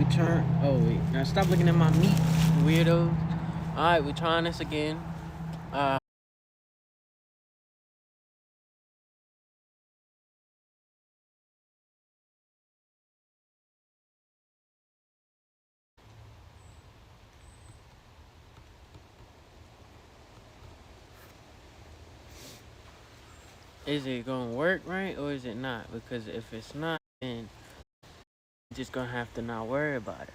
turn. Oh wait, now stop looking at my meat, weirdo. All right, we're trying this again. Is it gonna work right or is it not? Because if it's not, then you're just gonna have to not worry about it.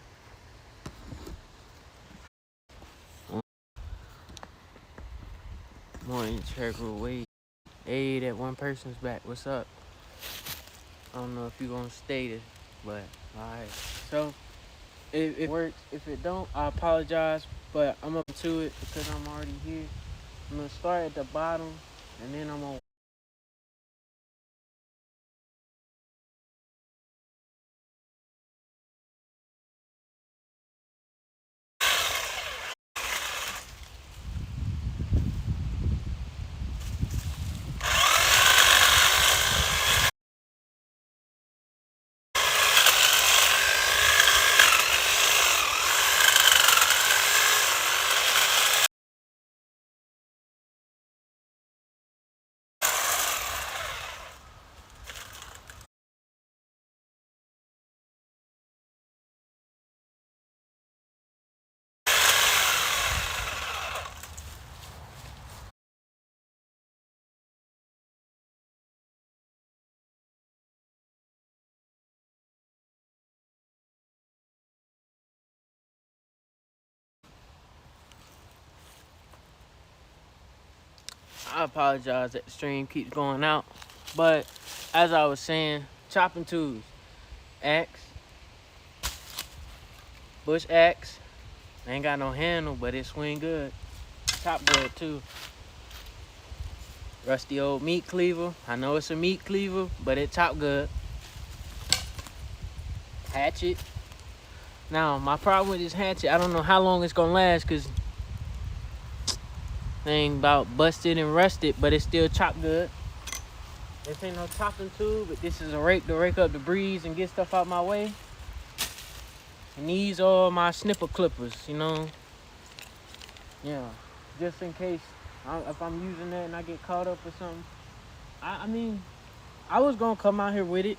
More integral way. Hey, that one person's back. What's up? I don't know if you're gonna stay this, but alright. So if it works, if it don't, I apologize, but I'm up to it because I'm already here. I'm gonna start at the bottom and then I'm gonna I apologize that the stream keeps going out. But as I was saying, chopping tools. Axe. Bush axe. Ain't got no handle, but it swing good. Chop good too. Rusty old meat cleaver. I know it's a meat cleaver, but it chop good. Hatchet. Now, my problem with this hatchet, I don't know how long it's gonna last because thing about busted and rusted, but it still chop good. This ain't no chopping tool, but this is a rake to rake up the breeze and get stuff out my way. And these are my snipper clippers, you know. Yeah, just in case if I'm using that and I get caught up or something. I mean, I was gonna come out here with it,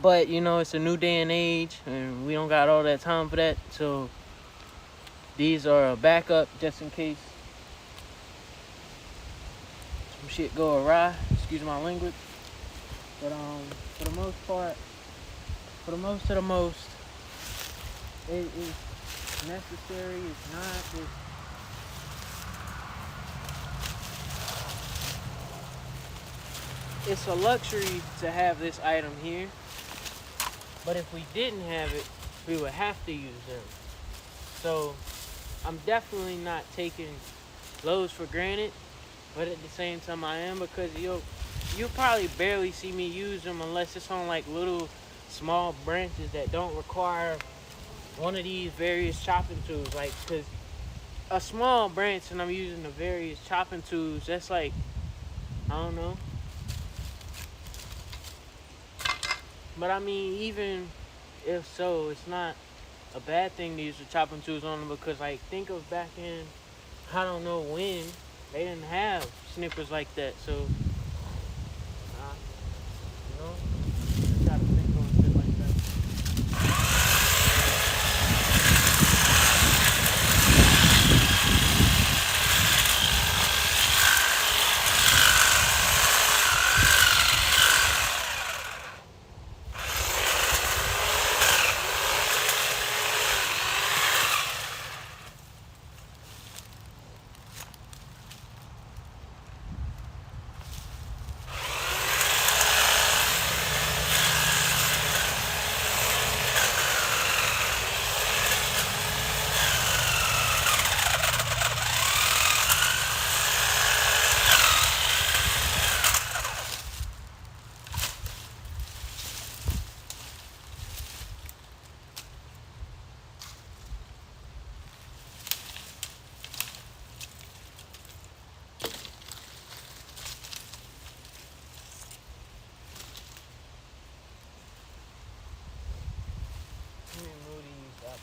but you know, it's a new day and age, and we don't got all that time for that. So these are a backup just in case some shit go awry. Excuse my language, but for the most part, for the most of the most, it is necessary. It's not. It's a luxury to have this item here, but if we didn't have it, we would have to use them. So I'm definitely not taking those for granted, but at the same time I am, because you'll probably barely see me use them unless it's on like little small branches that don't require one of these various chopping tools. Like, because a small branch and I'm using the various chopping tools, that's like, I don't know. But I mean, even if so, it's not a bad thing to use the chopping tools on them, because like, think of back in, I don't know when, they didn't have snippers like that. So, you know, just gotta think on shit like that.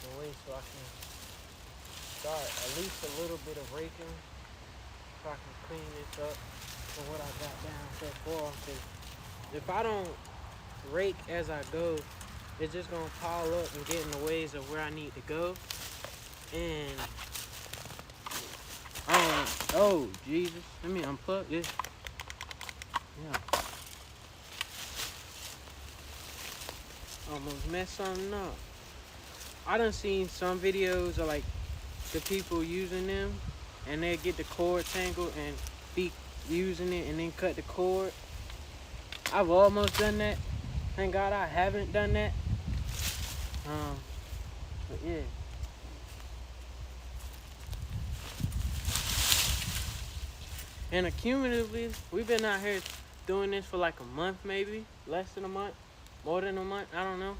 the way so I can start at least a little bit of raking so I can clean this up for what I got down so far. Because if I don't rake as I go, it's just gonna pile up and get in the ways of where I need to go. And oh Jesus, let me unplug this. Yeah. Almost messed something up. I done seen some videos of like the people using them and they get the cord tangled and be using it and then cut the cord. I've almost done that. Thank God I haven't done that. But yeah. And accumulatively, we've been out here doing this for like a month maybe, less than a month, more than a month, I don't know.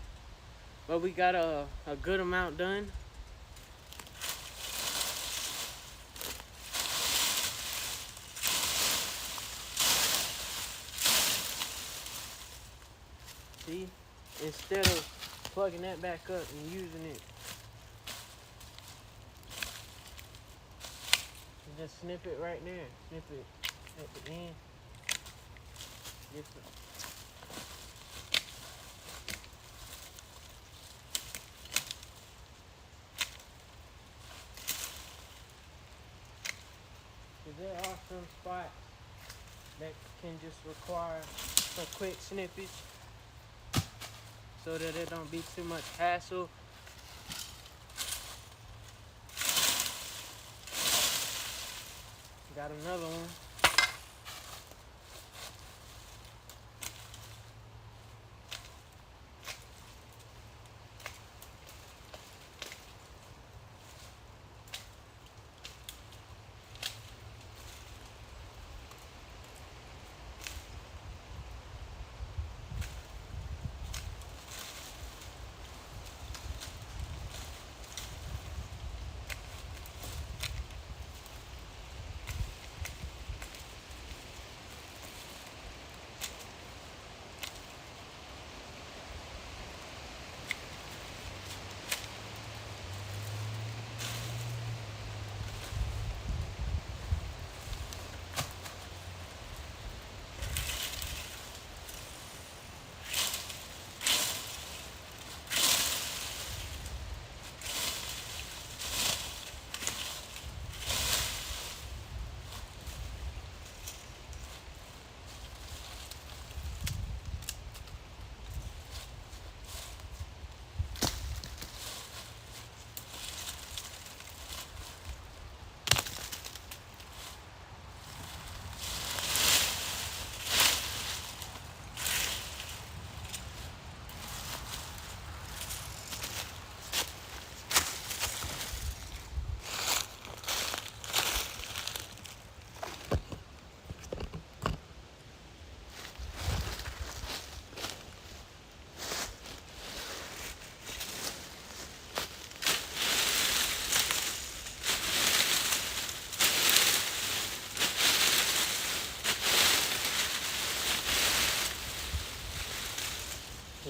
But we got a good amount done. See, instead of plugging that back up and using it, you just snip it right there. Snip it at the end. There are some spots that can just require some quick snippage so that it don't be too much hassle. Got another one.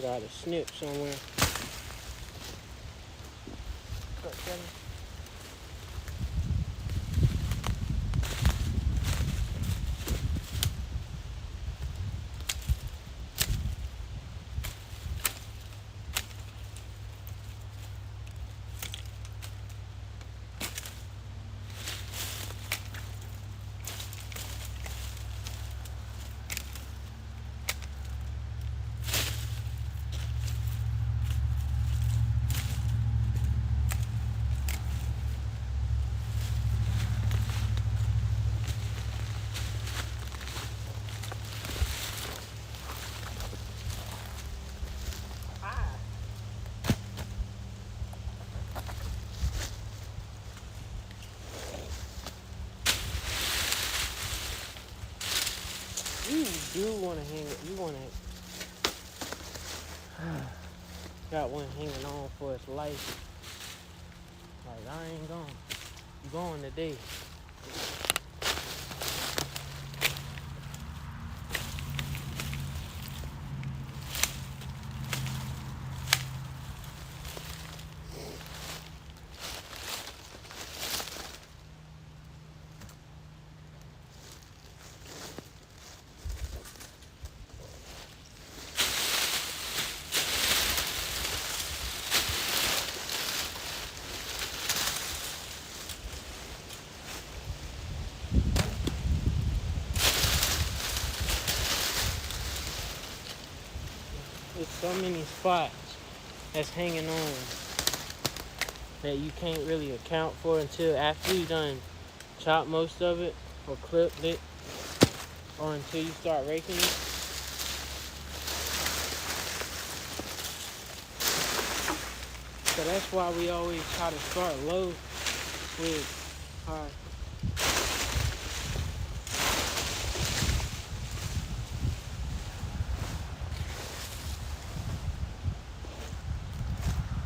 Got a snip somewhere. Cut that. You do want to hang it. You want to. Got one hanging on for its life. Like, I ain't going. You going today. so many spots that's hanging on that you can't really account for until after you done chop most of it or clipped it, or until you start raking it. So that's why we always try to start low with our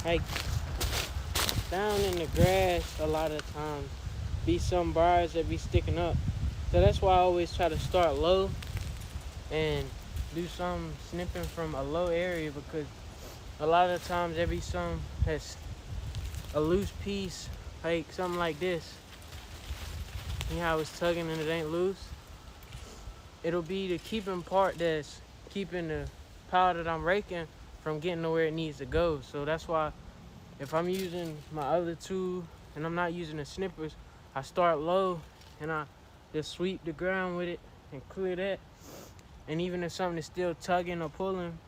like down in the grass. A lot of times be some briars that be sticking up, so that's why I always try to start low and do some snipping from a low area, because a lot of times there be some that's a loose piece, like something like this. You know how it's tugging and it ain't loose? It'll be the keeping part that's keeping the pile that I'm raking from getting to where it needs to go. So that's why if I'm using my other tool and I'm not using the snippers, I start low and I just sweep the ground with it and clear that. And even if something is still tugging or pulling,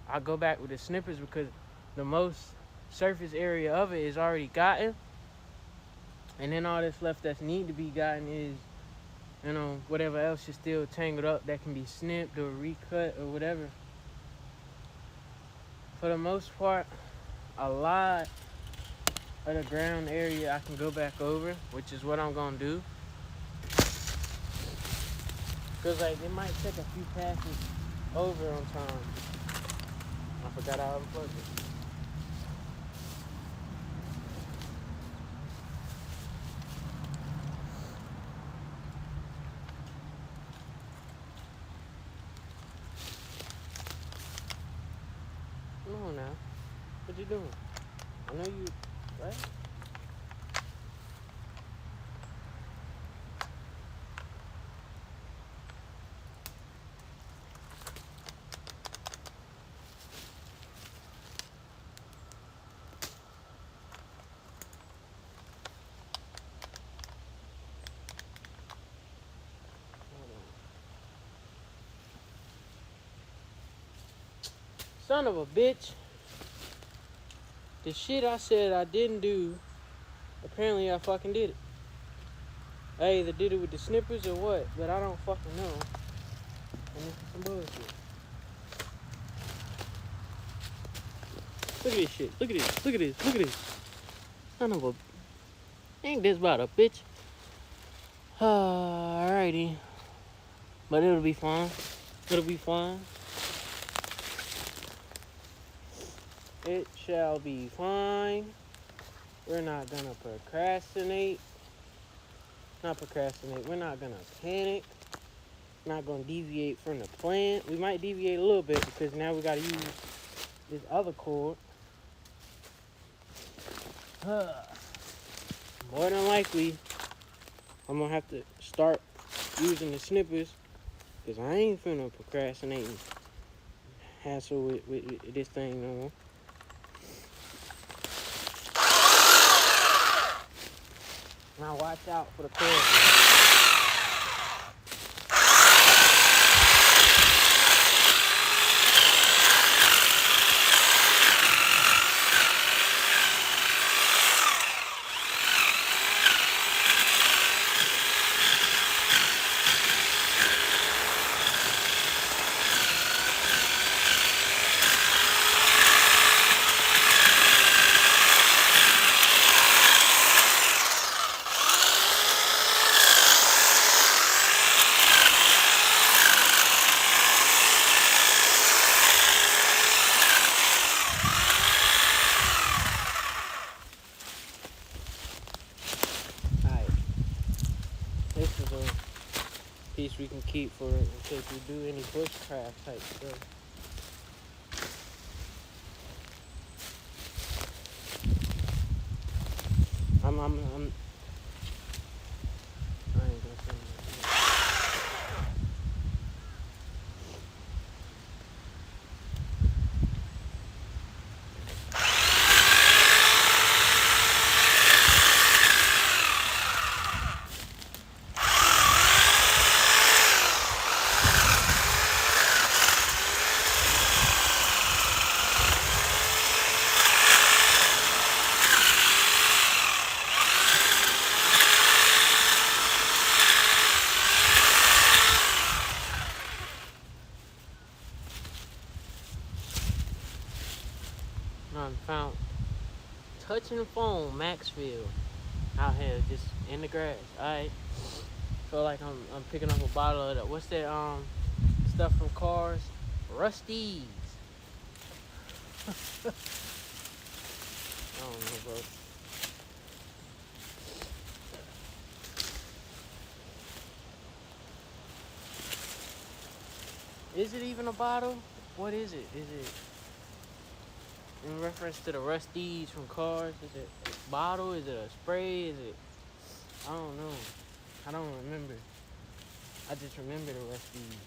I go back with the snippers, because the most surface area of it is already gotten. And then all that's left that's need to be gotten is, you know, whatever else is still tangled up that can be snipped or recut or whatever. For the most part, a lot of the ground area I can go back over, which is what I'm gonna do. Cause like it might take a few passes over on time. I forgot how to unplug it. Come on now. What you doing? I know you, right? Son of a bitch. The shit I said I didn't do, apparently I fucking did it. I either did it with the snippers or what, but I don't fucking know. And it's some bullshit. Look at this shit. Look at this. Look at this. Look at this. Son of a... Ain't this about a bitch? Alrighty. But it'll be fine. It'll be fine. It shall be fine. We're not gonna procrastinate. Not procrastinate. We're not gonna panic. Not gonna deviate from the plan. We might deviate a little bit because now we gotta use this other cord. More than likely, I'm gonna have to start using the snippers because I ain't finna procrastinate and hassle with this thing no more. Now watch out for the cord. This is a piece we can keep for in case we do any bushcraft type stuff. I ain't gonna say that. around touching foam, Maxfield, out here just in the grass. Alright. Feel like I'm picking up a bottle of that. What's that stuff from cars? Rusties. I don't know, bro. Is it even a bottle? What is it? Is it in reference to the Rusties from cars? Is it a bottle? Is it a spray? Is it? I don't know. I don't remember. I just remember the Rusties.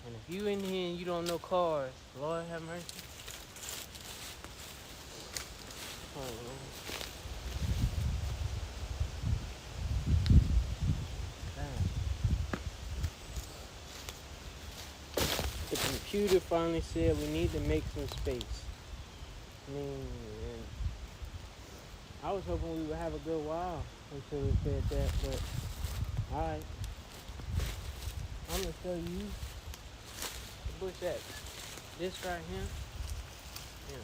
And if you in here and you don't know cars, Lord have mercy. I don't know. The computer finally said we need to make some space. I mean, man, I was hoping we would have a good while until we said that, but alright. I'm gonna show you the bush axe. This right here. Yeah.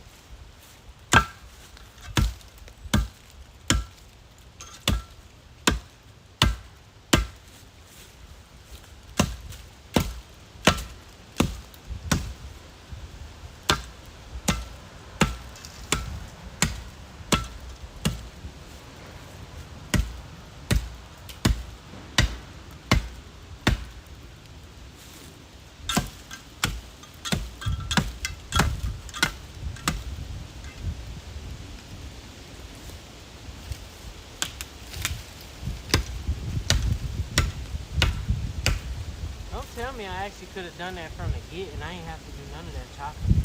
Don't tell me I actually could have done that from the get and I ain't have to do none of that chopping.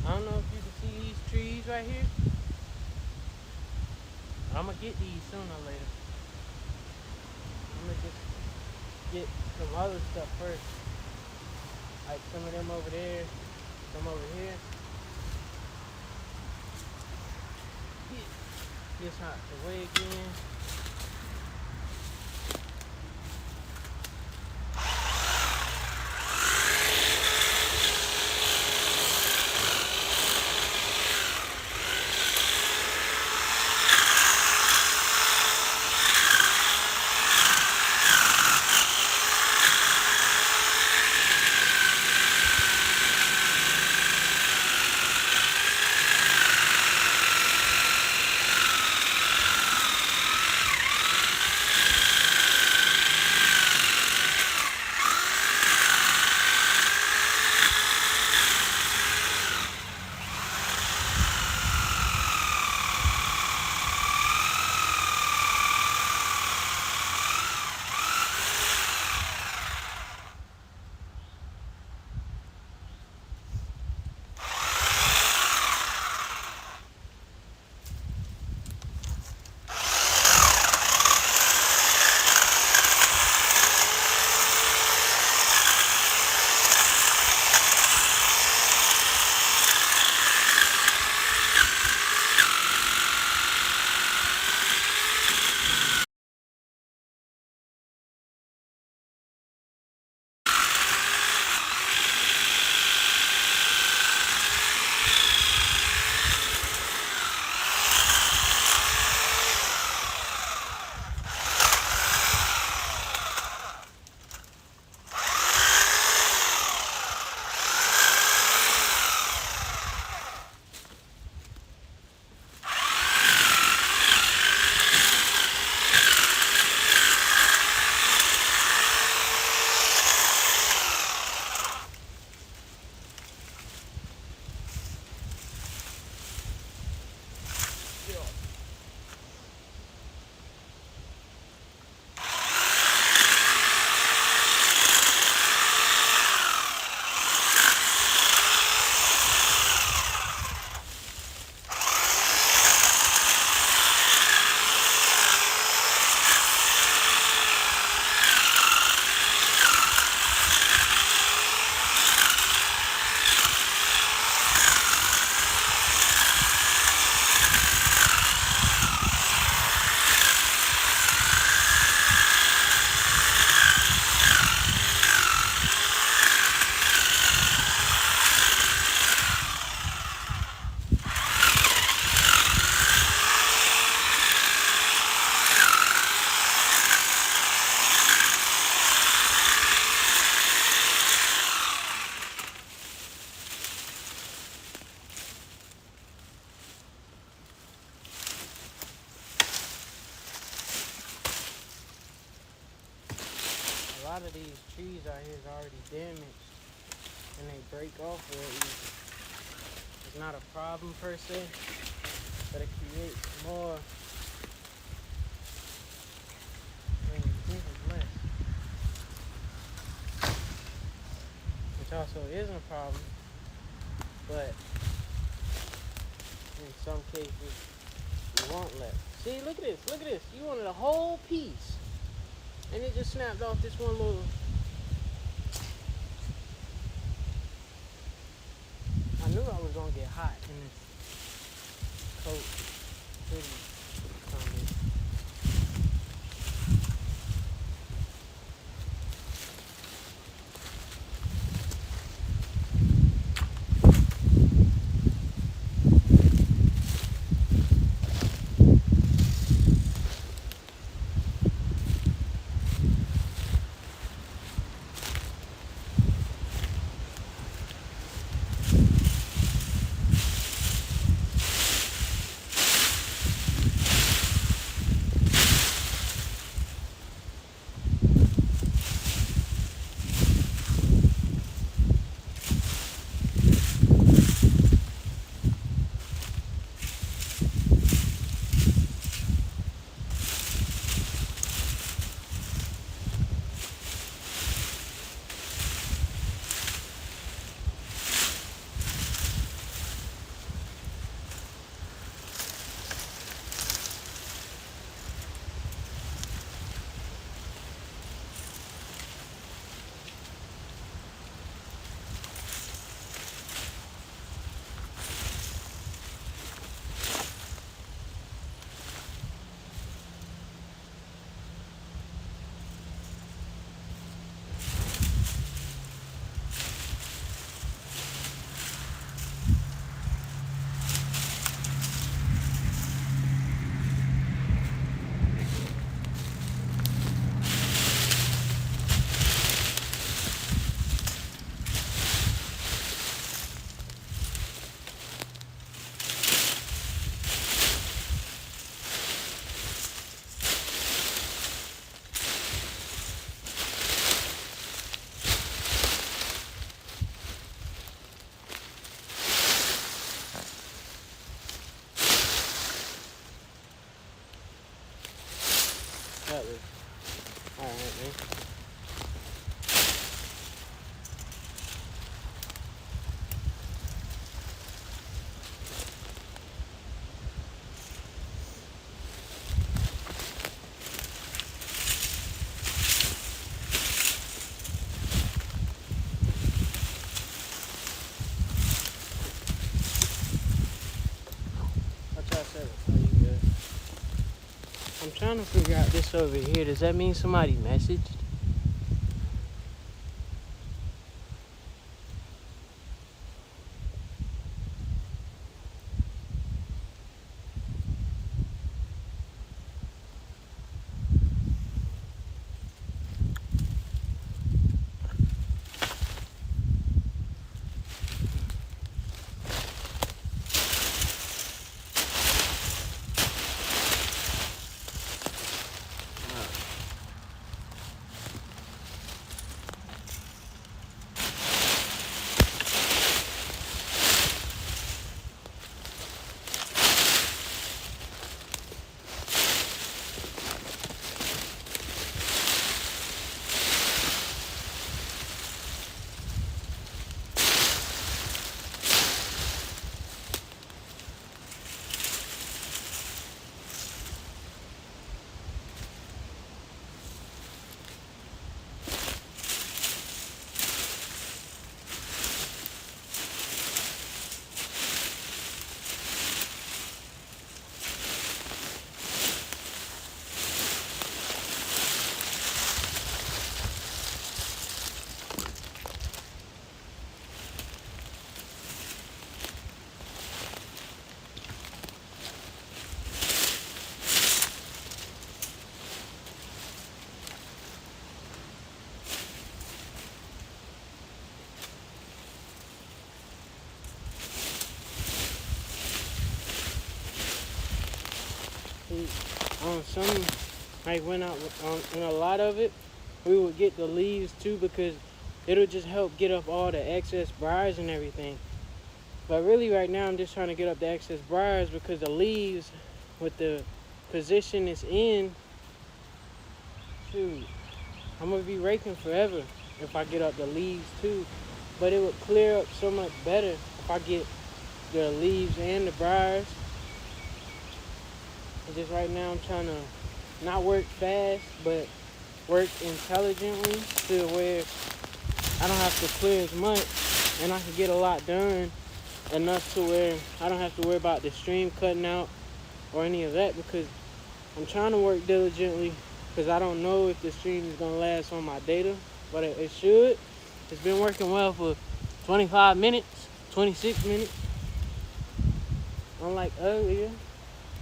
I don't know if you can see these trees right here. I'm gonna get these sooner or later. I'm gonna just get some other stuff first. Like some of them over there, some over here. Get this out the way again. lot of these trees out here is already damaged and they break off real easy. It's not a problem per se, but it creates more. I mean, this is less, which also isn't a problem, but in some cases you want less. See, look at this, look at this. You wanted a whole piece, and it just snapped off this one little. I knew I was gonna get hot in this coat hoodie comment. That was alright, man. I'll try to set it for you guys. I'm trying to figure out this over here. Does that mean somebody messaged? On some, like when a lot of it, we would get the leaves too, because it'll just help get up all the excess briars and everything. But really right now I'm just trying to get up the excess briars, because the leaves, with the position it's in, shoot, I'm gonna be raking forever if I get up the leaves too. But it would clear up so much better if I get the leaves and the briars. And just right now I'm trying to not work fast, but work intelligently to where I don't have to clear as much, and I can get a lot done, enough to where I don't have to worry about the stream cutting out or any of that, because I'm trying to work diligently, because I don't know if the stream is going to last on my data, but it should. It's been working well for 25 minutes, 26 minutes, unlike earlier.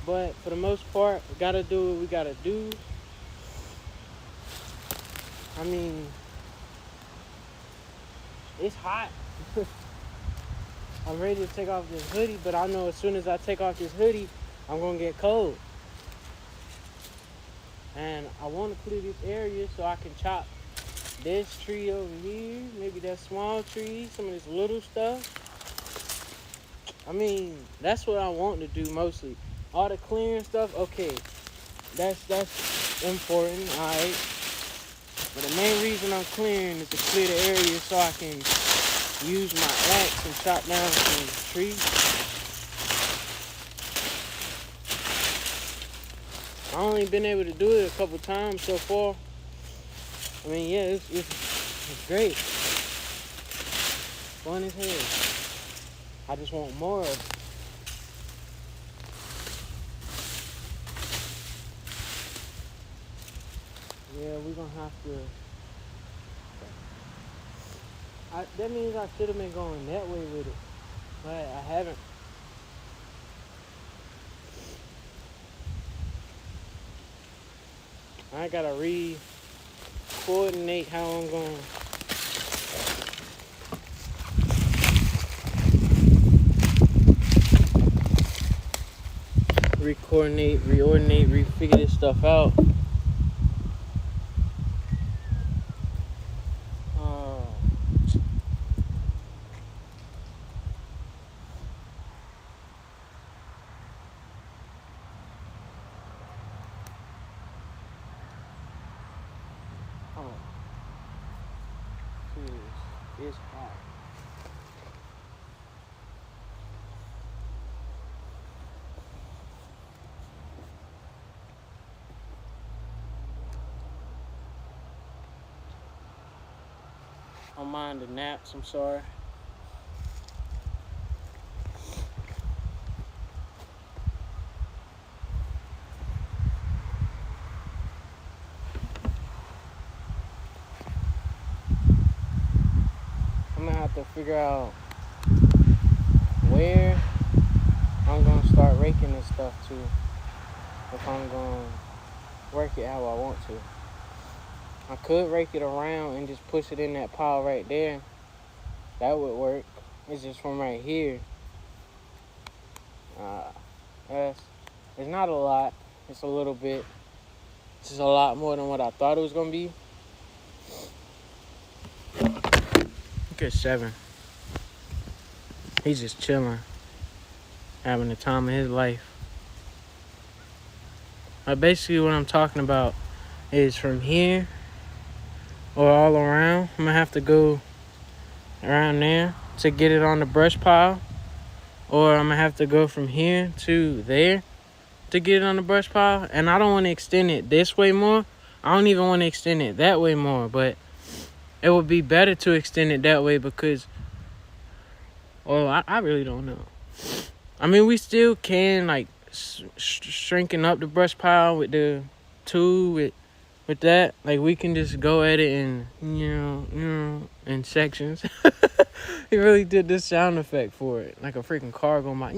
But for the most part, we got to do what we got to do. I mean, it's hot. I'm ready to take off this hoodie, but I know as soon as I take off this hoodie, I'm going to get cold. And I want to clear this area so I can chop this tree over here, maybe that small tree, some of this little stuff. I mean, that's what I want to do mostly. All the clearing stuff, okay, that's important, all right. But the main reason I'm clearing is to clear the area so I can use my axe and chop down some trees. I've only been able to do it a couple times so far. I mean, yeah, it's great. Fun as hell. I just want more of it. Yeah, we're gonna have to. That means I should have been going that way with it, but I haven't. I gotta coordinate how I'm going. Reordinate, refigure this stuff out. It's hot. I don't mind the naps, I'm sorry. I'm gonna have to figure out where I'm gonna start raking this stuff to, if I'm gonna work it how I want to. I could rake it around and just push it in that pile right there. That would work. It's just from right here. It's not a lot. It's a little bit. It's just a lot more than what I thought it was gonna be. Look at 7. He's just chilling, having the time of his life. Basically what I'm talking about is from here or all around. I'm gonna have to go around there to get it on the brush pile, or I'm gonna have to go from here to there to get it on the brush pile. And I don't want to extend it this way more. I don't even want to extend it that way more, but it would be better to extend it that way because, well, I really don't know. I mean, we still can, like, shrinking up the brush pile with the tool, with that. Like, we can just go at it in, in sections. He really did this sound effect for it. Like a freaking car going by,